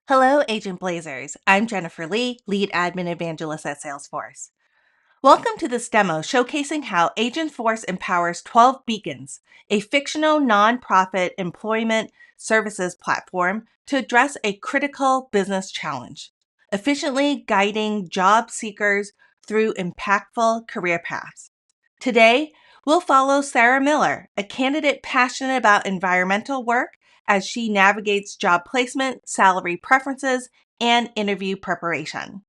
Hello, Agent Blazers. I'm Jennifer Lee, Lead Admin Evangelist at Salesforce. Welcome to this demo showcasing how Agentforce empowers 12 Beacons, a fictional nonprofit employment services platform to address a critical business challenge, efficiently guiding job seekers through impactful career paths. Today, we'll follow Sarah Miller, a candidate passionate about environmental work as she navigates job placement, salary preferences, and interview preparation.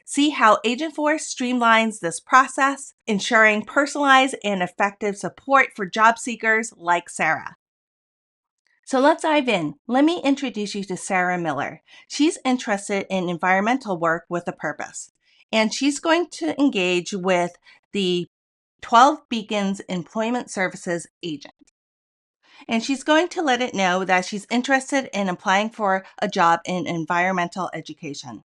See how Agentforce streamlines this process, ensuring personalized and effective support for job seekers like Sarah. So let's dive in. Let me introduce you to Sarah Miller. She's interested in environmental work with a purpose, and she's going to engage with the 12 Beacons Employment Services agent. And she's going to let it know that she's interested in applying for a job in environmental education.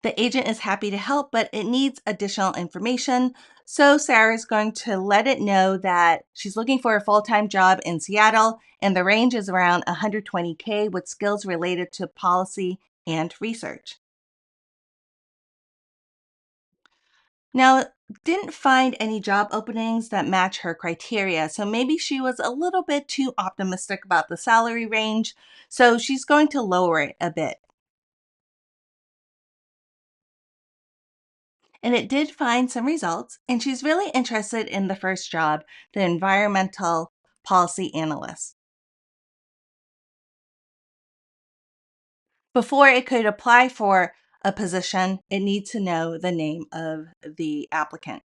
The agent is happy to help, but it needs additional information. So Sarah's going to let it know that she's looking for a full-time job in Seattle, and the range is around $120K with skills related to policy and research. Now, didn't find any job openings that match her criteria, so maybe she was a little bit too optimistic about the salary range, so she's going to lower it a bit. And it did find some results, and she's really interested in the first job, the environmental policy analyst. Before it could apply for a position, it needs to know the name of the applicant.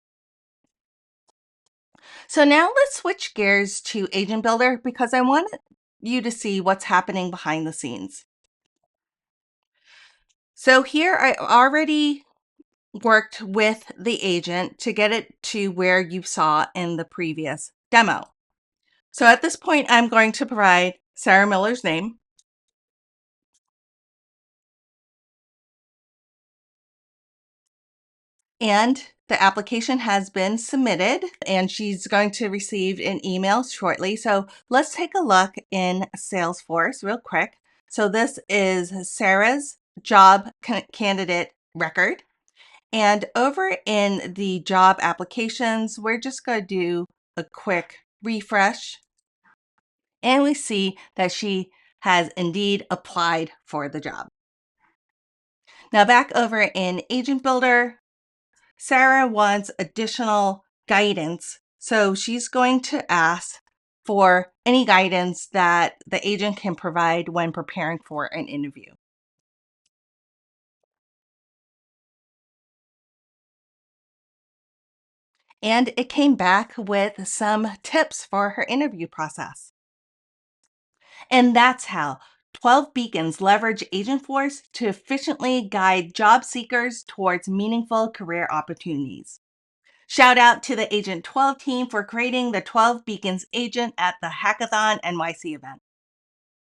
So now let's switch gears to Agent Builder because I want you to see what's happening behind the scenes. So here I already worked with the agent to get it to where you saw in the previous demo. So at this point, I'm going to provide Sarah Miller's name. And the application has been submitted and she's going to receive an email shortly. So let's take a look in Salesforce real quick. So this is Sarah's job candidate record. And over in the job applications, we're just going to do a quick refresh. And we see that she has indeed applied for the job. Now back over in Agent Builder, Sarah wants additional guidance. So she's going to ask for any guidance that the agent can provide when preparing for an interview. And it came back with some tips for her interview process. And that's how 12 Beacons leverage Agentforce to efficiently guide job seekers towards meaningful career opportunities. Shout out to the Agent 12 team for creating the 12 Beacons agent at the Hackathon NYC event.